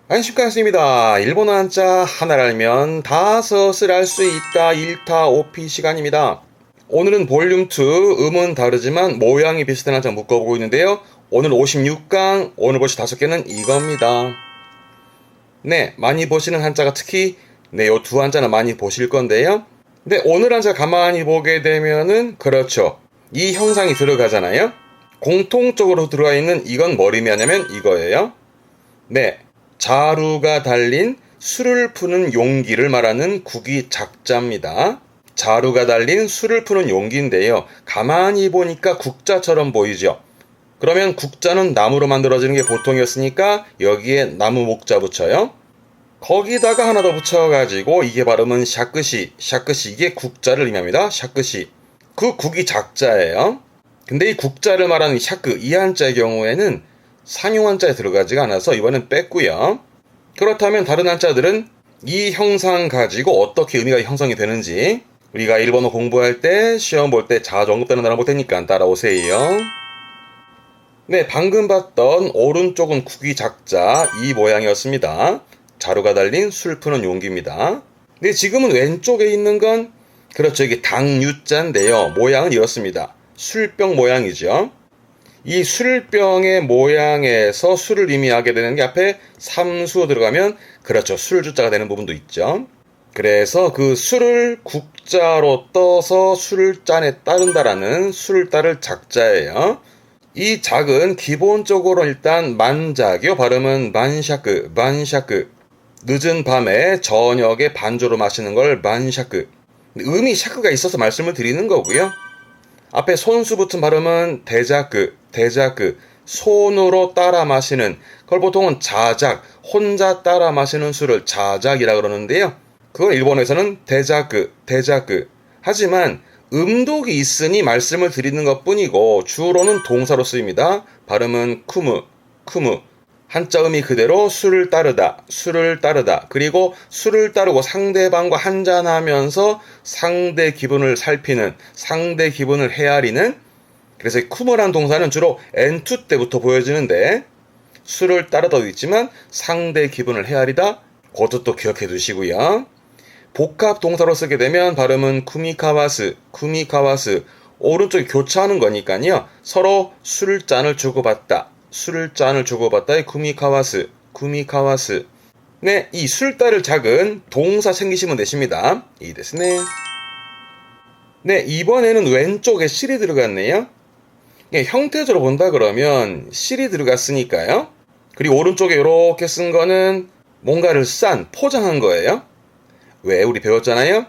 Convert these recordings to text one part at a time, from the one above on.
안식관습니다. 일본어 한자 하나를 알면 다섯을 알 수 있다 1타 5피 시간입니다. 오늘은 볼륨 2 음은 다르지만 모양이 비슷한 한자 묶어보고 있는데요. 오늘 56강 오늘 보시 5개는 이겁니다. 네, 많이 보시는 한자가 특히 요 두 한자는 많이 보실 건데요. 근데 오늘 한자 가만히 보게 되면은 그렇죠. 이 형상이 들어가잖아요. 공통적으로 들어가 있는 이건 뭘 의미하냐면 이거예요. 네, 자루가 달린 술을 푸는 용기를 말하는 국이 작자입니다. 자루가 달린 술을 푸는 용기인데요. 가만히 보니까 국자처럼 보이죠. 그러면 국자는 나무로 만들어지는 게 보통이었으니까 여기에 나무 목자 붙여요. 거기다가 하나 더 붙여가지고 이게 발음은 샤크시 이게 국자를 의미합니다. 샤크시. 그 국이 작자예요. 근데 이 국자를 말하는 샤크 이 한자의 경우에는 상용 한자에 들어가지가 않아서 이번엔 뺐고요. 그렇다면 다른 한자들은 이 형상 가지고 어떻게 의미가 형성이 되는지 우리가 일본어 공부할 때 시험 볼 때 자주 언급되는 단어 볼 테니까 따라오세요. 네, 방금 봤던 오른쪽은 국이 작자 이 모양이었습니다. 자루가 달린 술 푸는 용기입니다. 근데 지금은 왼쪽에 있는 건 그렇죠, 이게 당유자인데요. 모양은 이렇습니다. 술병 모양이죠. 이 술병의 모양에서 술을 의미하게 되는 게 앞에 삼수 들어가면 그렇죠, 술주자가 되는 부분도 있죠. 그래서 그 술을 국자로 떠서 술잔에 따른다라는 술을 따를 작자예요. 이 작은 기본적으로 일단 만작이요. 발음은 만샤크. 늦은 밤에 저녁에 반주로 마시는 걸 만샤크. 음이 샤크가 있어서 말씀을 드리는 거고요. 앞에 손수 붙은 발음은 대자크. 손으로 따라 마시는 그걸 보통은 자작, 혼자 따라 마시는 술을 자작이라 그러는데요. 그건 일본에서는 대자크. 하지만 음독이 있으니 말씀을 드리는 것뿐이고 주로는 동사로 쓰입니다. 발음은 쿠무. 한자음이 그대로 술을 따르다. 그리고 술을 따르고 상대방과 한잔하면서 상대 기분을 살피는, 상대 기분을 헤아리는. 그래서 쿠무란 동사는 주로 엔투 때부터 보여지는데 술을 따르다도 있지만 상대 기분을 헤아리다. 그것도 기억해 두시고요. 복합 동사로 쓰게 되면 발음은 쿠미카와스. 오른쪽이 교차하는 거니까요. 서로 술잔을 주고받다의 쿠미카와스. 네, 이 술 따를 작은 동사 생기시면 되십니다. 이 데스네. 네, 이번에는 왼쪽에 실이 들어갔네요. 네, 형태적으로 본다 그러면 실이 들어갔으니까요. 그리고 오른쪽에 이렇게 쓴 거는 뭔가를 포장한 거예요. 왜? 우리 배웠잖아요.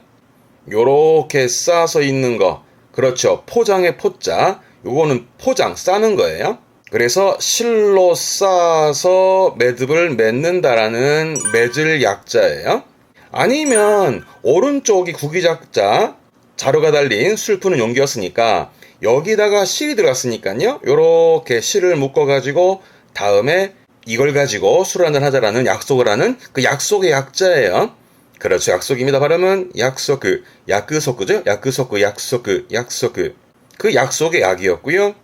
요렇게 싸서 있는 거. 그렇죠. 포장의 포자. 요거는 포장, 싸는 거예요. 그래서 실로 싸서 매듭을 맺는다라는 맺을 약자예요. 아니면 오른쪽이 구기작자, 자루가 달린 술 푸는 용기였으니까 여기다가 실이 들어갔으니까요. 요렇게 실을 묶어가지고 다음에 이걸 가지고 술 한잔 하자라는 약속을 하는 그 약속의 약자예요. 그렇죠. 약속입니다. 발음은 약속그, 야크소크죠? 약속그. 그 약속의 약이었고요.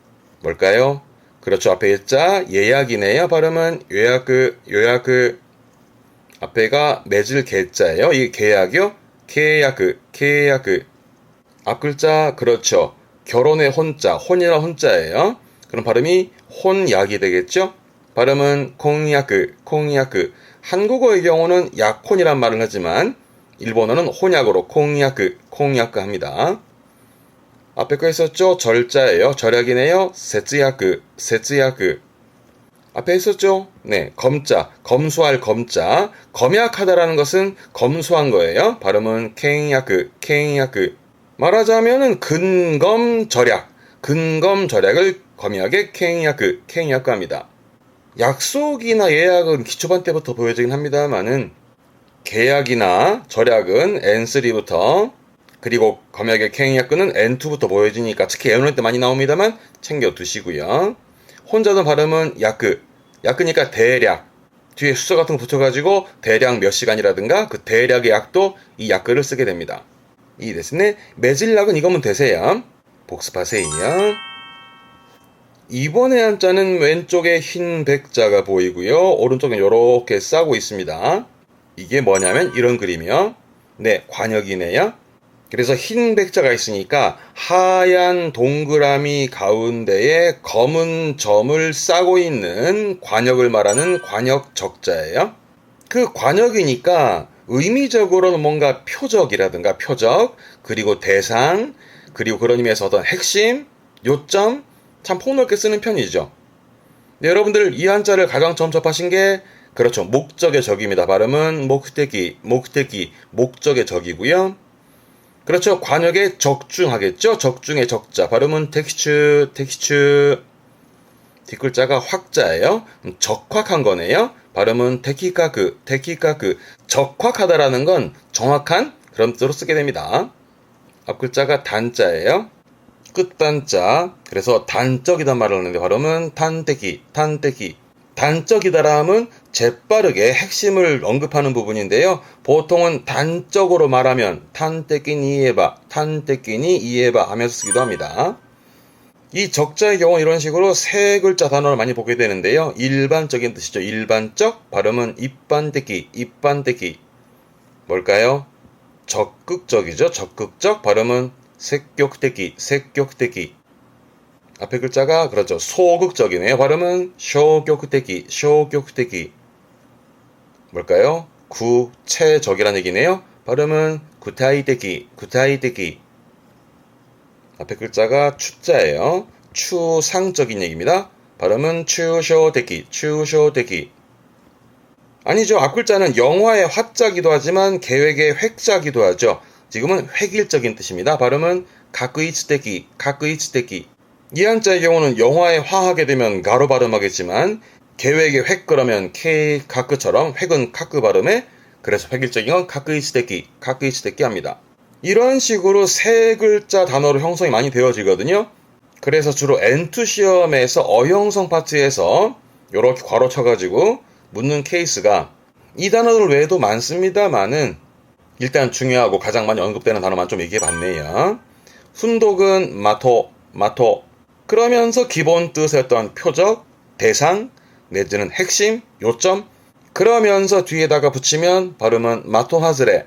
뭘까요? 그렇죠. 앞에 일자 예약이네요. 발음은 요야크. 앞에가 맺을 개자예요. 이 계약이요. 계약. 앞 글자 그렇죠. 결혼의 혼자, 혼이라 혼자예요. 그럼 발음이 혼약이 되겠죠? 발음은 콩야크. 한국어의 경우는 약혼이란 말을 하지만 일본어는 혼약으로 콩야크 합니다. 앞에 거 있었죠? 절자예요. 절약이네요. 세츠야크. 앞에 있었죠? 네, 검자, 검소할 검자. 검약하다라는 것은 검소한 거예요. 발음은 캥야크. 말하자면은 근검절약을 검약에 캥야크 합니다. 약속이나 예약은 기초반 때부터 보여지긴 합니다만은 계약이나 절약은 N3부터 그리고 검약의 캥야크는 N2부터 보여지니까 특히 애언할 때 많이 나옵니다만 챙겨두시고요. 혼자는 발음은 야크니까 대략 뒤에 수서 같은 거 붙여가지고 대략 몇 시간이라든가 그 대략의 약도 이 야크를 쓰게 됩니다. 이 데스네. 매질약은 이거면 되세요. 복습하세요. 이번에 한자는 왼쪽에 흰 백자가 보이고요. 오른쪽은 이렇게 싸고 있습니다. 이게 뭐냐면 이런 그림이요. 네, 관역이네요. 그래서 흰 백자가 있으니까 하얀 동그라미 가운데에 검은 점을 싸고 있는 관역을 말하는 관역 적자예요. 그 관역이니까 의미적으로는 뭔가 표적이라든가 표적, 그리고 대상, 그리고 그런 의미에서 어떤 핵심, 요점, 참 폭넓게 쓰는 편이죠. 네, 여러분들 이 한자를 가장 처음 접하신 게 그렇죠. 목적의 적입니다. 발음은 목태기, 목적의 적이고요. 그렇죠. 관역에 적중하겠죠. 적중의 적자. 발음은 텍스처. 뒷글자가 확자예요. 적확한 거네요. 발음은 테키카크. 적확하다라는 건 정확한 그런 뜻으로 쓰게 됩니다. 앞글자가 단자예요. 끝단자. 그래서 단적이란 말을 하는데 발음은 탄테키. 단적이다라 하면 재빠르게 핵심을 언급하는 부분인데요. 보통은 단적으로 말하면 탄테키니 이에바 하면서 쓰기도 합니다. 이 적자의 경우 이런 식으로 세 글자 단어를 많이 보게 되는데요. 일반적인 뜻이죠. 일반적, 발음은 입반떼기. 뭘까요? 적극적이죠. 적극적, 발음은 색격떼기. 앞에 글자가 그렇죠. 소극적이네요. 발음은 쇼격떼기. 뭘까요? 구체적이라는 얘기네요. 발음은 구타이떼기. 앞에 글자가 추자예요. 추상적인 얘기입니다. 발음은 추쇼데기. 아니죠. 앞 글자는 영화의 화자기도 하지만 계획의 획자기도 하죠. 지금은 획일적인 뜻입니다. 발음은 가끄이츠데기. 이 한자의 경우는 영화의 화하게 되면 가로 발음하겠지만 계획의 획 그러면 K 가크처럼 획은 카크 발음에 그래서 획일적인 건 가끄이츠데기 합니다. 이런 식으로 세 글자 단어로 형성이 많이 되어지거든요. 그래서 주로 N2 시험에서 어형성 파트에서 이렇게 괄호 쳐가지고 묻는 케이스가 이 단어들 외에도 많습니다만은 일단 중요하고 가장 많이 언급되는 단어만 좀 얘기해봤네요. 훈독은 마토. 그러면서 기본 뜻이었던 표적, 대상, 내지는 핵심, 요점. 그러면서 뒤에다가 붙이면 발음은 마토하즈레.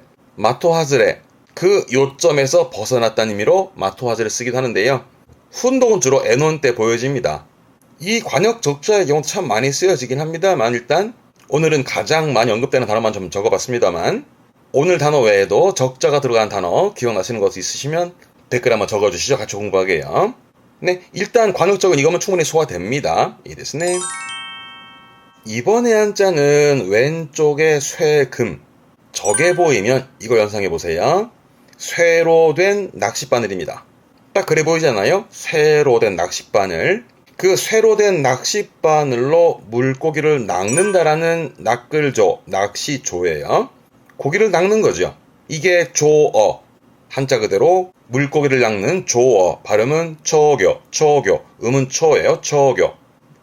그 요점에서 벗어났다는 의미로 마토하즈를 쓰기도 하는데요. 훈독은 주로 N1 때 보여집니다. 이 관역 적자의 경우 참 많이 쓰여지긴 합니다만 일단 오늘은 가장 많이 언급되는 단어만 좀 적어봤습니다만 오늘 단어 외에도 적자가 들어간 단어 기억나시는 것 있으시면 댓글 한번 적어주시죠. 같이 공부하게요. 네, 일단 관역적은 이거면 충분히 소화됩니다. 이 됐네. 이번에 한자는 왼쪽에 쇠금. 적에 보이면 이거 연상해보세요. 쇠로 된 낚싯바늘입니다. 딱 그래 보이잖아요. 쇠로 된 낚싯바늘. 그 쇠로 된 낚싯바늘로 물고기를 낚는다라는 낚을조, 낚시조예요. 고기를 낚는 거죠. 이게 조어. 한자 그대로 물고기를 낚는 조어. 발음은 초교. 음은 초예요. 초교.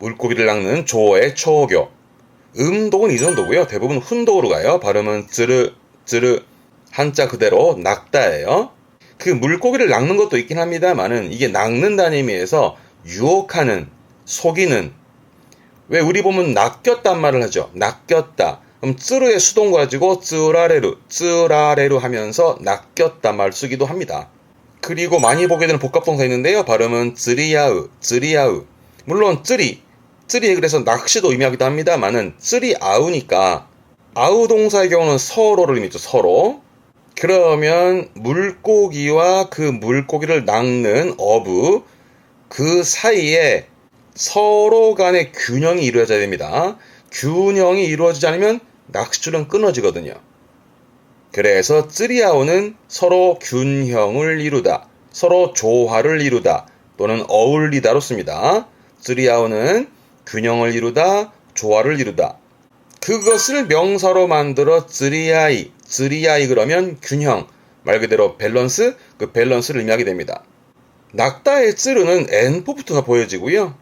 물고기를 낚는 조어의 초교. 음독은 이 정도고요. 대부분 훈독으로 가요. 발음은 쯔르. 한자 그대로 낚다예요. 그 물고기를 낚는 것도 있긴 합니다만은 이게 낚는다는 의미에서 유혹하는, 속이는. 왜 우리 보면 낚였단 말을 하죠. 낚였다. 그럼 쯔르의 수동 가지고 쯔라레루 하면서 낚였단 말 쓰기도 합니다. 그리고 많이 보게 되는 복합동사 있는데요. 발음은 쯔리야으. 물론 쯔리에 그래서 낚시도 의미하기도 합니다만은 쯔리아우니까 아우 동사의 경우는 서로를 의미죠. 서로. 그러면 물고기와 그 물고기를 낚는 어부 그 사이에 서로 간의 균형이 이루어져야 됩니다. 균형이 이루어지지 않으면 낚싯줄은 끊어지거든요. 그래서 쯔리아오는 서로 균형을 이루다, 서로 조화를 이루다 또는 어울리다로 씁니다. 쯔리아오는 균형을 이루다, 조화를 이루다. 그것을 명사로 만들어 쯔리아이 그러면 균형, 말 그대로 밸런스, 그 밸런스를 의미하게 됩니다. 낙다의 쯔르는 N4부터 보여지고요.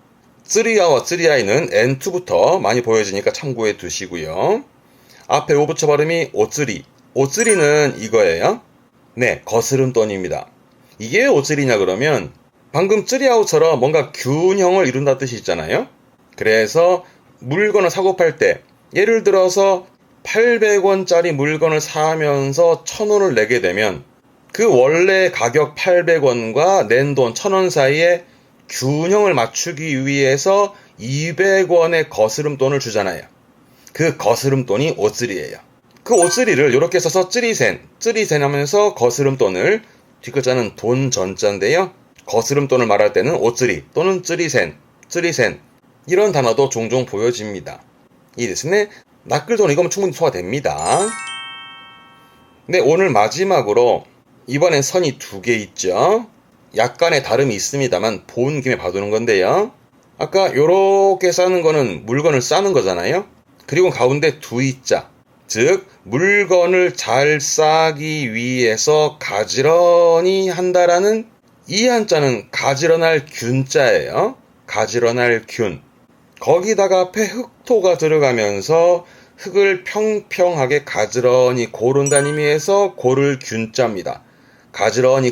쯔리아와 쯔리아이는 N2부터 많이 보여지니까 참고해 두시고요. 앞에 오부처 발음이 오쓰리는 이거예요. 네, 거스름돈입니다. 이게 왜 오쓰리냐 그러면 방금 쯔리아오처럼 뭔가 균형을 이룬다 뜻이 있잖아요. 그래서 물건을 사고 팔 때 예를 들어서 800원짜리 물건을 사면서 1000원을 내게 되면 그 원래 가격 800원과 낸 돈 1000원 사이에 균형을 맞추기 위해서 200원의 거스름돈을 주잖아요. 그 거스름돈이 오쓰리예요. 그 오쓰리를 이렇게 써서 쯔리센 하면서 거스름돈을, 뒷글자는 돈 전자인데요. 거스름돈을 말할 때는 오쓰리 또는 쯔리센 이런 단어도 종종 보여집니다. 이 데스네. 낫글돈 이거면 충분히 소화됩니다. 네, 오늘 마지막으로 이번엔 선이 2개 있죠. 약간의 다름이 있습니다만 본 김에 봐두는 건데요. 아까 요렇게 싸는 거는 물건을 싸는 거잖아요. 그리고 가운데 두이자, 즉 물건을 잘 싸기 위해서 가지런히 한다라는 이 한자는 가지런할 균자예요. 가지런할 균. 거기다가 앞에 흑토가 들어가면서 흙을 평평하게 가지런히 고른다는 의미에서 고를 균자입니다. 가지런히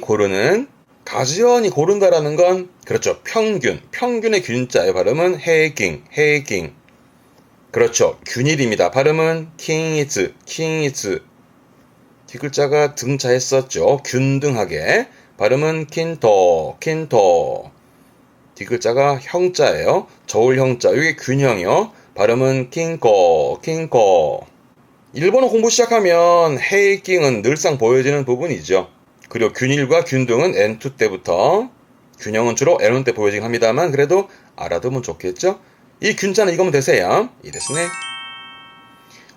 고른다라는 건 그렇죠. 평균의 균자의 발음은 해깅. 그렇죠. 균일입니다. 발음은 킹이즈. 뒷글자가 등차했었죠. 균등하게. 발음은 킨토. 뒷글자가 형자예요. 저울 형자. 이게 균형이요. 발음은 킹코. 일본어 공부 시작하면 헤이킹은 늘상 보여지는 부분이죠. 그리고 균일과 균등은 N2 때부터, 균형은 주로 N1 때 보여지긴 합니다만 그래도 알아두면 좋겠죠. 이 균자는 이거면 되세요. 이 됐네.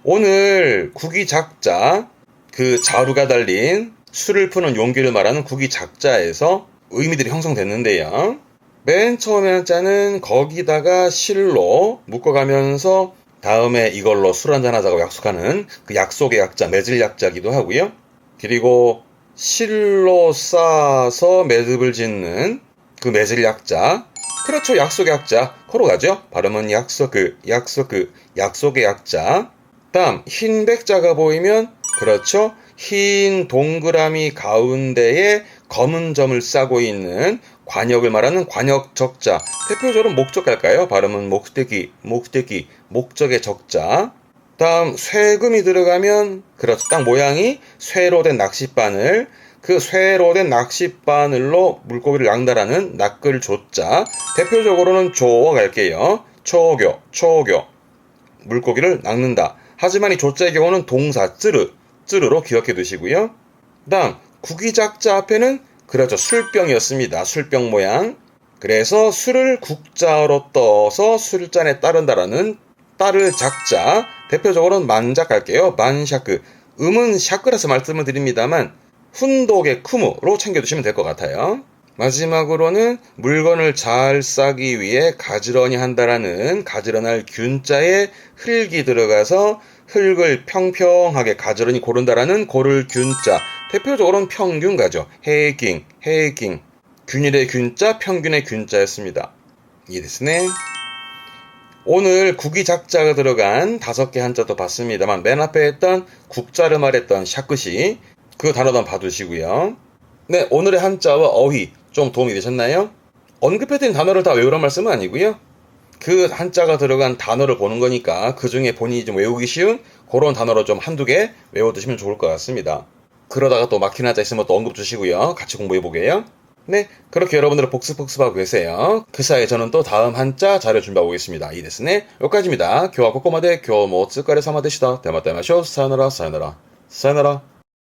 오늘 구기작자, 그 자루가 달린 술을 푸는 용기를 말하는 구기작자에서 의미들이 형성됐는데요. 맨 처음에 한자는 거기다가 실로 묶어가면서 다음에 이걸로 술 한잔 하자고 약속하는 그 약속의 약자, 맺을 약자기도 하고요. 그리고 실로 싸서 매듭을 짓는 그 맺을 약자, 그렇죠. 약속의 약자 코로 가죠. 발음은 약속의 약자. 다음 흰 백자가 보이면 그렇죠. 흰 동그라미 가운데에 검은 점을 싸고 있는 관역을 말하는 관역 적자. 대표적으로 목적 갈까요? 발음은 목적의 적자. 다음 쇠금이 들어가면 그렇죠. 딱 모양이 쇠로 된 낚싯바늘. 그 쇠로 된 낚싯바늘로 물고기를 낚는다라는 낚을 조자. 대표적으로는 조어 갈게요. 초교. 물고기를 낚는다. 하지만 이 조자의 경우는 동사 쯔르로 기억해 두시고요. 다음 구기작자 앞에는 그렇죠. 술병이었습니다. 술병 모양. 그래서 술을 국자로 떠서 술잔에 따른다라는 따를 작자. 대표적으로는 만작 갈게요. 만샤크. 음은 샤크라서 말씀을 드립니다만 훈독의 쿠무로 챙겨두시면 될 것 같아요. 마지막으로는 물건을 잘 싸기 위해 가지런히 한다라는 가지런할 균자에 흙이 들어가서 흙을 평평하게 가지런히 고른다라는 고를 균자. 대표적으로는 평균 가죠. 해깅. 균일의 균자, 평균의 균자였습니다. 이해됐네. 오늘 구기작자가 들어간 5개 한자도 봤습니다만 맨 앞에 했던 국자를 말했던 샤크시 그 단어도 한번 봐두시고요. 네, 오늘의 한자와 어휘 좀 도움이 되셨나요? 언급해드린 단어를 다 외우란 말씀은 아니고요. 그 한자가 들어간 단어를 보는 거니까 그 중에 본인이 좀 외우기 쉬운 그런 단어로 좀 한두 개 외워두시면 좋을 것 같습니다. 그러다가 또 막힌 한자 있으면 또 언급 주시고요. 같이 공부해보게요. 네, 그렇게 여러분들은 복습하고 계세요. 그 사이에 저는 또 다음 한자 자료 준비하고 오겠습니다. 이 데스네. 여기까지입니다. 교와 코코마데 교모 쯔까레 사마 되시다. 대마대마쇼 사요나라.